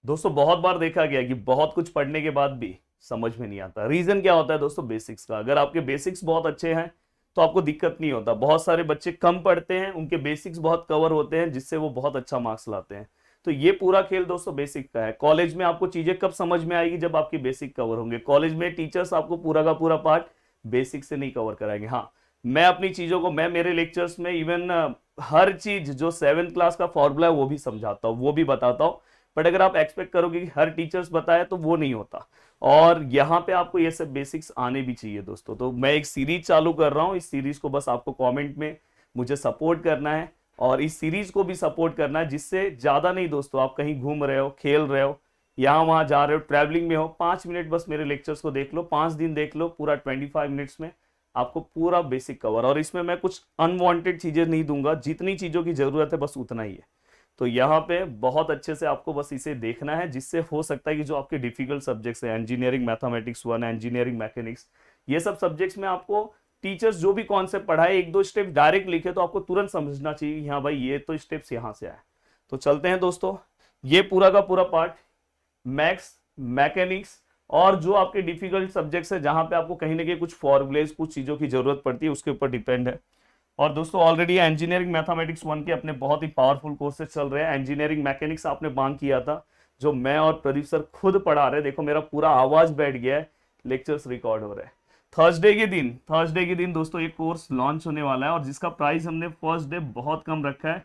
दोस्तों बहुत बार देखा गया कि बहुत कुछ पढ़ने के बाद भी समझ में नहीं आता। रीजन क्या होता है दोस्तों? बेसिक्स का। अगर आपके बेसिक्स बहुत अच्छे हैं तो आपको दिक्कत नहीं होता। बहुत सारे बच्चे कम पढ़ते हैं, उनके बेसिक्स बहुत कवर होते हैं, जिससे वो बहुत अच्छा मार्क्स लाते हैं। तो ये पूरा खेल दोस्तों बेसिक का है। कॉलेज में आपको चीजें कब समझ में आएगी? जब आपकी बेसिक कवर होंगे। कॉलेज में टीचर्स आपको पूरा का पूरा पार्ट बेसिक से नहीं कवर कराएंगे। हाँ, मैं अपनी चीजों को, मैं मेरे लेक्चर्स में इवन हर चीज जो 7th क्लास का फॉर्मूला है वो भी समझाता हूँ, वो भी बताता हूँ। बट अगर आप एक्सपेक्ट करोगे कि हर टीचर्स बताए तो वो नहीं होता। और यहाँ पे आपको ये सब बेसिक्स आने भी चाहिए दोस्तों। तो मैं एक सीरीज चालू कर रहा हूँ, इस सीरीज को बस आपको कमेंट में मुझे सपोर्ट करना है और इस सीरीज को भी सपोर्ट करना है, जिससे ज्यादा नहीं दोस्तों, आप कहीं घूम रहे हो, खेल रहे हो, यहाँ वहां जा रहे हो, ट्रैवलिंग में हो, 5 मिनट बस मेरे लेक्चर्स को देख लो, 5 दिन देख लो, पूरा 25 मिनट्स में आपको पूरा बेसिक कवर। और इसमें मैं कुछ अनवांटेड चीजें नहीं दूंगा, जितनी चीजों की जरूरत है बस उतना ही है। तो यहाँ पे बहुत अच्छे से आपको बस इसे देखना है, जिससे हो सकता है कि जो आपके डिफिकल्ट सब्जेक्ट्स हैं, इंजीनियरिंग मैथमेटिक्स 1, इंजीनियरिंग मैकेनिक्स, ये सब सब्जेक्ट्स में आपको टीचर्स जो भी कॉन्सेप्ट पढ़ाए, एक दो स्टेप डायरेक्ट लिखे तो आपको तुरंत समझना चाहिए कि हाँ भाई ये तो स्टेप्स यहाँ से आए। तो चलते हैं दोस्तों, ये पूरा का पूरा पार्ट मैथ्स, मैकेनिक्स और जो आपके डिफिकल्ट सब्जेक्ट्स है, जहां पे आपको कहीं ना कहीं कुछ फॉर्मुलेज, कुछ चीजों की जरूरत पड़ती है, उसके ऊपर डिपेंड है। और दोस्तों ऑलरेडी इंजीनियरिंग मैथमेटिक्स 1 के अपने बहुत ही पावरफुल कोर्सेज चल रहे हैं। इंजीनियरिंग मैकेनिक्स आपने मांग किया था, जो मैं और प्रदीप सर खुद पढ़ा रहे हैं। देखो मेरा पूरा आवाज बैठ गया है, लेक्चर्स रिकॉर्ड हो रहे हैं। थर्सडे के दिन दोस्तों एक कोर्स लॉन्च होने वाला है, और जिसका प्राइस हमने फर्स्ट डे बहुत कम रखा है,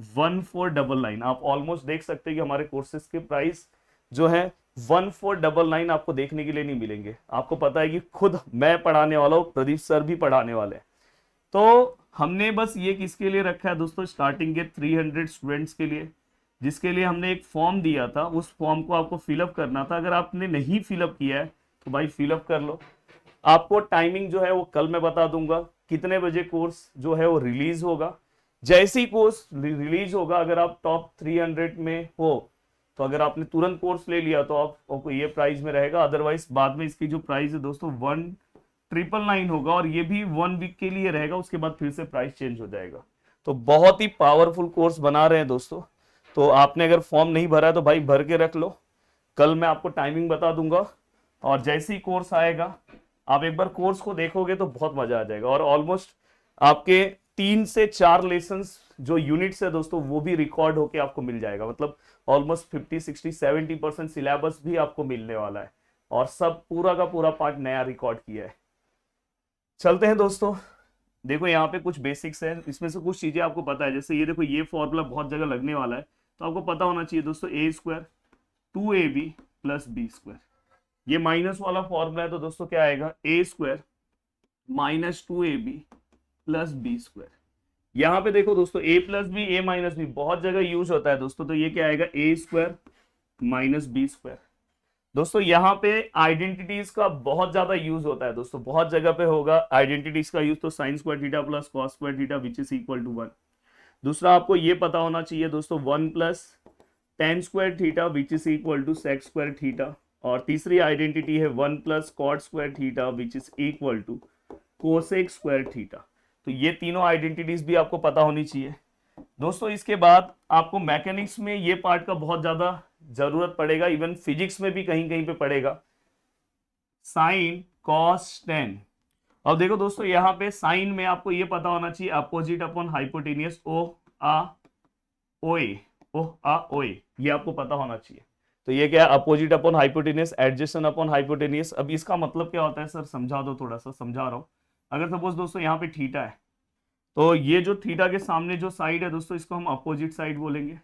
1499। आप ऑलमोस्ट देख सकते हैं कि हमारे कोर्सेज के प्राइस जो है 1499 आपको देखने के लिए नहीं मिलेंगे। आपको पता है कि खुद मैं पढ़ाने वाला हूँ, प्रदीप सर भी पढ़ाने वाले हैं। तो हमने बस ये किसके लिए रखा है दोस्तों? स्टार्टिंग के 300 स्टूडेंट्स के लिए, जिसके लिए हमने एक फॉर्म दिया था। उस फॉर्म को आपको फिलअप करना था। अगर आपने नहीं फिलअप किया है तो भाई फिलअप कर लो। आपको टाइमिंग जो है वो कल मैं बता दूंगा, कितने बजे कोर्स जो है वो रिलीज होगा। जैसे ही कोर्स रिलीज होगा, अगर आप टॉप 300 में हो तो अगर आपने तुरंत कोर्स ले लिया तो आपको ये प्राइस में रहेगा। अदरवाइज बाद में इसकी जो प्राइस है दोस्तों 1999 होगा, और ये भी 1 वीक के लिए रहेगा, उसके बाद फिर से प्राइस चेंज हो जाएगा। तो बहुत ही पावरफुल कोर्स बना रहे हैं दोस्तों। तो आपने अगर फॉर्म नहीं भरा है तो भाई भर के रख लो, कल मैं आपको टाइमिंग बता दूंगा। और जैसे ही कोर्स आएगा, आप एक बार कोर्स को देखोगे तो बहुत मजा आ जाएगा। और ऑलमोस्ट आपके 3 से 4 लेसन्स जो यूनिट्स है दोस्तों, वो भी रिकॉर्ड होके आपको मिल जाएगा। मतलब ऑलमोस्ट 50, 60, 70% सिलेबस भी आपको मिलने वाला है, और सब पूरा का पूरा पार्ट नया रिकॉर्ड किया है। चलते हैं दोस्तों, देखो यहाँ पे कुछ बेसिक्स है, इसमें से कुछ चीजें आपको पता है। जैसे ये देखो, ये फॉर्मूला बहुत जगह लगने वाला है, तो आपको पता होना चाहिए दोस्तों, A² 2AB + B²। ये माइनस वाला फॉर्मूला है, तो दोस्तों क्या आएगा? A² - 2AB + B²। यहाँ पे देखो दोस्तों, A+B A-B बहुत जगह यूज होता है दोस्तों, तो ये क्या आएगा? A² - B²। दोस्तों यहाँ पे आइडेंटिटीज का बहुत ज्यादा यूज होता है दोस्तों, बहुत जगह पे होगा आइडेंटिटीज का यूज। तो sin² theta + cos² theta which is equal to 1। दूसरा आपको ये पता होना चाहिए दोस्तों, 1 + tan² theta which is equal to sec² theta. और तीसरी आइडेंटिटी है 1 + cot² theta which is equal to cosec² theta. तो ये तीनों आइडेंटिटीज भी आपको पता होनी चाहिए दोस्तों। इसके बाद आपको मैकेनिक्स में ये पार्ट का बहुत ज्यादा जरूरत पड़ेगा, इवन फिजिक्स में भी कहीं कहीं पे पड़ेगा, साइन कॉस टेन। अब देखो दोस्तों, यहाँ पे साइन में आपको ये पता होना चाहिए, अपोजिट अपॉन हाइपोटेनियस, ओ आ ओ ए, ओ आ ओ ए, ये आपको पता होना चाहिए। तो ये क्या है? Opposite upon hypotenuse, adjacent upon hypotenuse. अब इसका मतलब क्या होता है सर? समझा दो, थोड़ा सा समझा रहा हूं। अगर सपोज दोस्तों यहाँ पे थीटा है, तो ये जो थीटा के सामने जो साइड है दोस्तों, इसको हम अपोजिट साइड बोलेंगे।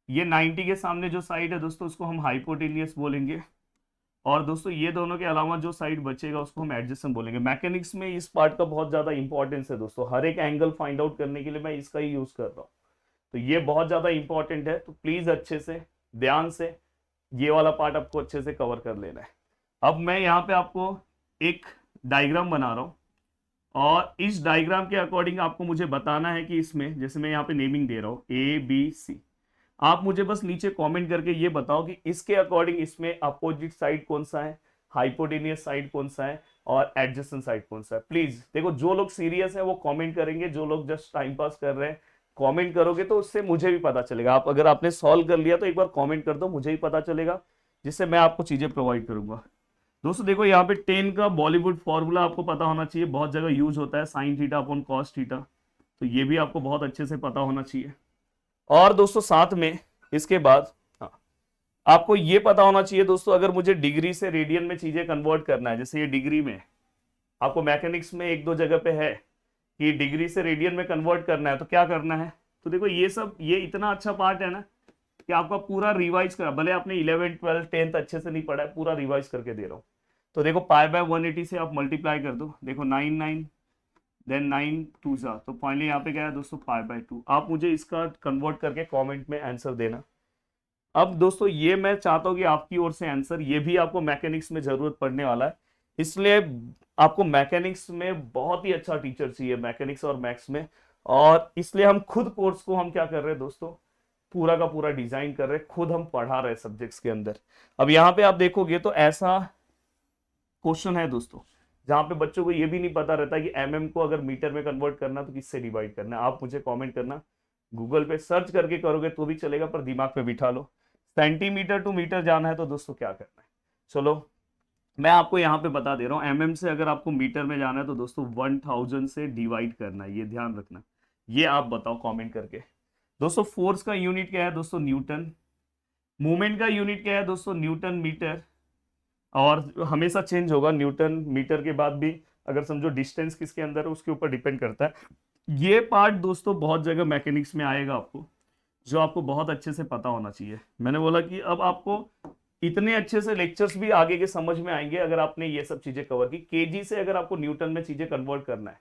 ये 90 के सामने जो साइड है दोस्तों, उसको हम हाइपोटेनियस बोलेंगे। और दोस्तों ये दोनों के अलावा जो साइड बचेगा उसको हम एडजेसेंट बोलेंगे। मैकेनिक्स में इस पार्ट का बहुत ज्यादा इंपॉर्टेंस है दोस्तों, हर एक एंगल फाइंड आउट करने के लिए मैं इसका ही यूज कर रहा हूँ। तो ये बहुत ज्यादा इंपॉर्टेंट है, तो प्लीज अच्छे से ध्यान से ये वाला पार्ट आपको अच्छे से कवर कर लेना है। अब मैं यहाँ पे आपको एक डायग्राम बना रहा हूँ, और इस डायग्राम के अकॉर्डिंग आपको मुझे बताना है कि इसमें, जैसे मैं यहाँ पे नेमिंग दे रहा हूँ ABC, आप मुझे बस नीचे कमेंट करके ये बताओ कि इसके अकॉर्डिंग इसमें अपोजिट साइड कौन सा है, हाइपोटेनियस साइड कौन सा है, और एडजेसेंट साइड कौन सा है। प्लीज देखो, जो लोग सीरियस है वो कमेंट करेंगे, जो लोग जस्ट टाइम पास कर रहे हैं कमेंट करोगे तो उससे मुझे भी पता चलेगा। आप अगर आपने सॉल्व कर लिया तो एक बार कमेंट कर दो, मुझे भी पता चलेगा, जिससे मैं आपको चीजें प्रोवाइड करूंगा। दोस्तों देखो यहाँ पे 10 का बॉलीवुड फॉर्मूला आपको पता होना चाहिए, बहुत जगह यूज होता है, sine theta upon cos theta, तो ये भी आपको बहुत अच्छे से पता होना चाहिए। और दोस्तों साथ में इसके बाद हाँ, आपको ये पता होना चाहिए दोस्तों, अगर मुझे डिग्री से रेडियन में चीजें कन्वर्ट करना है, जैसे ये डिग्री में आपको मैकेनिक्स में एक दो जगह पे है कि डिग्री से रेडियन में कन्वर्ट करना है, तो क्या करना है, तो देखो ये सब, ये इतना अच्छा पार्ट है ना कि आपका पूरा रिवाइज करा, भले आपने 11 12 10th अच्छे से नहीं पढ़ा है, पूरा रिवाइज करके दे रहा हूँ। तो देखो पाई बाय 180 से आप मल्टीप्लाई कर दो, देखो 9 9 देन 9 2 जा, तो फाइनली यहाँ पे क्या है दोस्तों पाई बाय 2। आप मुझे इसका कन्वर्ट करके कमेंट में आंसर देना। अब दोस्तों ये मैं चाहता हूँ कि आपकी ओर से आंसर, ये भी आपको मैकेनिक्स में जरूरत पड़ने वाला है, इसलिए आपको मैकेनिक्स में बहुत ही अच्छा टीचर चाहिए, मैकेनिक्स और मैथ्स में। और इसलिए हम खुद कोर्स को हम क्या कर रहे हैं दोस्तों, पूरा का पूरा डिजाइन कर रहे हैं, खुद हम पढ़ा रहे हैं सब्जेक्ट्स के अंदर। अब यहाँ पे आप देखोगे तो ऐसा क्वेश्चन है दोस्तों जहां पे बच्चों को ये भी नहीं पता रहता कि एमएम को अगर मीटर में कन्वर्ट करना तो किससे डिवाइड करना है। आप मुझे कमेंट करना, गूगल पे सर्च करके करोगे तो भी चलेगा, पर दिमाग पे बिठा लो, सेंटीमीटर टू मीटर जाना है तो दोस्तों क्या करना है। चलो मैं आपको यहाँ पे बता दे रहा हूँ, एमएम से अगर आपको मीटर में जाना है तो दोस्तों 1000 से डिवाइड करना है, ये ध्यान रखना। ये आप बताओ कमेंट करके। दोस्तों फोर्स का यूनिट क्या है दोस्तों, न्यूटन। मूवमेंट का यूनिट क्या है दोस्तों, न्यूटन मीटर। और हमेशा चेंज होगा, न्यूटन मीटर के बाद भी अगर समझो डिस्टेंस किसके अंदर है उसके ऊपर डिपेंड करता है। ये पार्ट दोस्तों बहुत जगह मैकेनिक्स में आएगा आपको, जो आपको बहुत अच्छे से पता होना चाहिए। मैंने बोला कि अब आपको इतने अच्छे से लेक्चर्स भी आगे के समझ में आएंगे अगर आपने ये सब चीजें कवर की। केजी से अगर आपको न्यूटन में चीजें कन्वर्ट करना है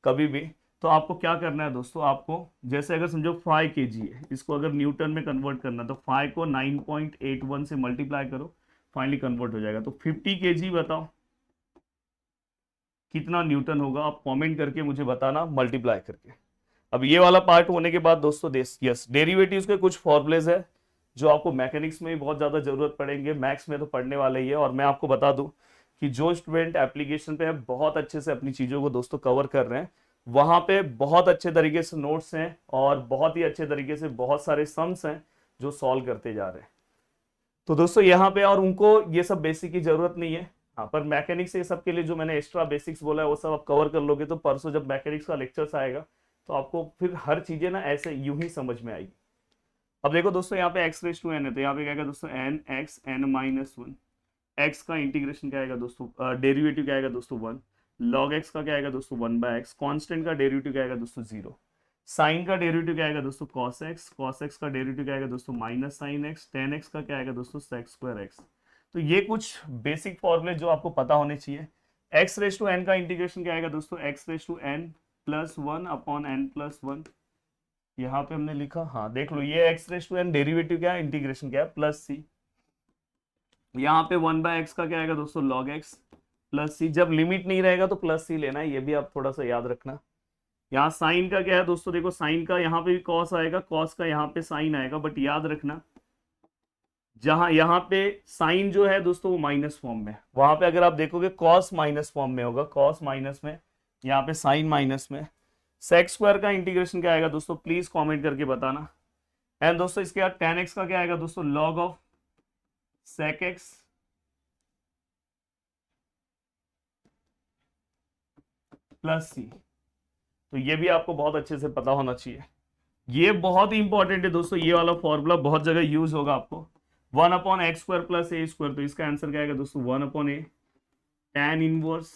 कभी भी, तो आपको क्या करना है दोस्तों, आपको जैसे अगर समझो 5 केजी है, इसको अगर न्यूटन में कन्वर्ट करना है तो 5 को 9.81 से मल्टीप्लाई करो, फाइनली कन्वर्ट हो जाएगा। तो 50 केजी बताओ कितना न्यूटन होगा, आप कमेंट करके मुझे बताना मल्टीप्लाई करके। अब ये वाला पार्ट होने के बाद दोस्तों यस, डेरिवेटिव्स के कुछ फॉर्मुलेज है जो आपको मैकेनिक्स में भी बहुत ज्यादा जरूरत पड़ेंगे, मैथ्स में तो पढ़ने वाले ही है। और मैं आपको बता दूं कि जो स्टूडेंट एप्लीकेशन पे बहुत अच्छे से अपनी चीजों को दोस्तों कवर कर रहे हैं, वहां पे बहुत अच्छे तरीके से नोट्स हैं और बहुत ही अच्छे तरीके से बहुत सारे सम्स हैं जो सॉल्व करते जा रहे हैं। तो दोस्तों यहाँ पे और उनको ये सब बेसिक की जरूरत नहीं है, हाँ, पर मैकेनिक्स ये सब के लिए जो मैंने एक्स्ट्रा बेसिक्स बोला है वो सब आप कवर कर लोगे तो परसों जब मैकेनिक्स का लेक्चर्स आएगा तो आपको फिर हर चीजें ना ऐसे यूं ही समझ में आएगी। अब देखो दोस्तों यहाँ पे x रेज टू एन है, तो यहाँ पे क्या आएगा दोस्तों n x n minus 1। X का इंटीग्रेशन क्या आएगा दोस्तों, डेरिवेटिव क्या आएगा दोस्तों 1। लॉग एक्स का क्या आएगा दोस्तों 1/x। कांस्टेंट का डेरिवेटिव क्या आएगा दोस्तों 0। साइन का डेरिवेटिव क्या आएगा दोस्तों कॉस एक्स। कॉस एक्स का डेरिवेटिव क्या आएगा दोस्तों minus sine x. Ten x का क्या आएगा दोस्तों सेक स्क्वायर एक्स। तो ये कुछ बेसिक फॉर्मूले जो आपको पता होने चाहिए। एक्स रेज टू एन का इंटीग्रेशन क्या आएगा दोस्तों, x raise to n plus 1 upon n plus 1। यहाँ पे हमने लिखा, हाँ देख लो, ये x raise to n derivative क्या है, इंटीग्रेशन क्या है, प्लस सी। यहाँ पे 1/x का क्या आएगा दोस्तों लॉग एक्स प्लस सी। जब लिमिट नहीं रहेगा तो प्लस सी लेना है, ये भी आप थोड़ा सा याद रखना। यहाँ साइन का क्या है दोस्तों, देखो साइन का यहाँ पे भी कॉस आएगा, कॉस का यहाँ पे साइन आएगा, बट याद रखना जहां यहाँ पे साइन जो है दोस्तों वो माइनस फॉर्म में, वहां पे अगर आप देखोगे कॉस माइनस फॉर्म में होगा, कॉस माइनस में, यहाँ पे साइन माइनस में। सेक स्क्वायर का इंटीग्रेशन क्या आएगा दोस्तों, प्लीज कमेंट करके बताना। एंड दोस्तों इसके बाद tan x का क्या आएगा दोस्तों, log of sec x plus c. तो ये भी आपको बहुत अच्छे से पता होना चाहिए, ये बहुत ही इंपॉर्टेंट है दोस्तों, ये वाला फॉर्मूला बहुत जगह यूज होगा आपको। 1/x² प्लस a², तो इसका आंसर क्या आएगा दोस्तों 1/a tan inverse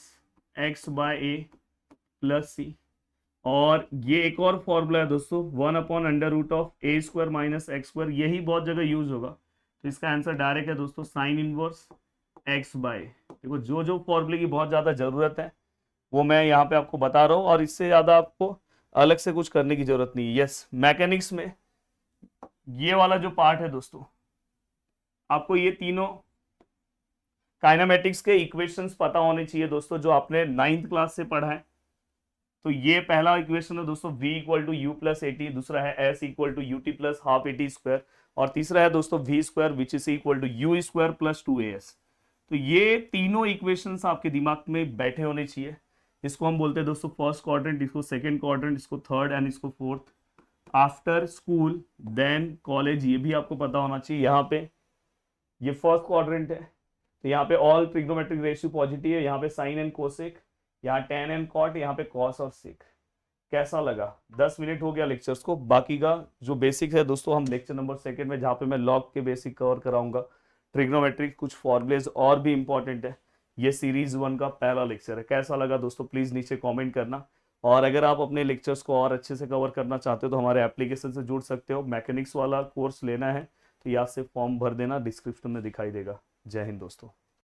x/a plus सी। और ये एक और फॉर्मूला है दोस्तों 1/√a² माइनस x², यही बहुत जगह यूज होगा, तो इसका आंसर डायरेक्ट है दोस्तों साइन इनवर्स x/a। देखो जो जो फॉर्मूले की बहुत ज्यादा जरूरत है वो मैं यहाँ पे आपको बता रहा हूँ, और इससे ज्यादा आपको अलग से कुछ करने की जरूरत नहीं है। यस, मैकेनिक्स में ये वाला जो पार्ट है दोस्तों, आपको ये तीनों काइनेमेटिक्स के इक्वेशंस पता होने चाहिए दोस्तों, जो आपने 9th क्लास से पढ़ा है। तो ये पहला इक्वेशन है दोस्तों v equal to u plus a t, दूसरा है s equal to u t plus half a t square, और तीसरा है दोस्तों v square which is equal to u square plus 2as। तो ये तीनों इक्वेशंस आपके दिमाग में बैठे होने चाहिए। इसको हम बोलते हैं दोस्तों फर्स्ट क्वाड्रेंट, इसको सेकंड क्वाड्रेंट, इसको थर्ड एंड इसको fourth. After school then college, ये भी आपको पता होना चाहिए। यहाँ पे ये फर्स्ट क्वाड्रेंट है, तो यहाँ पे ऑल ट्रिग्नोमेट्रिक रेशियो पॉजिटिव है, यहाँ पे साइन एंड कोसेक, यहाँ टेन एंड कॉट, यहाँ पे कॉस और सेक। कैसा लगा? 10 मिनट हो गया लेक्चर्स को। बाकी का जो बेसिक्स है दोस्तों हम लेक्चर नंबर 2 में, जहाँ पे मैं लॉग के बेसिक कवर कराऊंगा, ट्रिग्नोमेट्रिक कुछ फॉर्मुलेज और भी इंपॉर्टेंट है। ये सीरीज 1 का पहला लेक्चर है। कैसा लगा दोस्तों प्लीज नीचे कमेंट करना। और अगर आप अपने लेक्चर्स को और अच्छे से कवर करना चाहते हो तो हमारे एप्लीकेशन से जुड़ सकते हो। मैकेनिक्स वाला कोर्स लेना है तो यहाँ से फॉर्म भर देना, डिस्क्रिप्शन में दिखाई देगा। जय हिंद दोस्तों।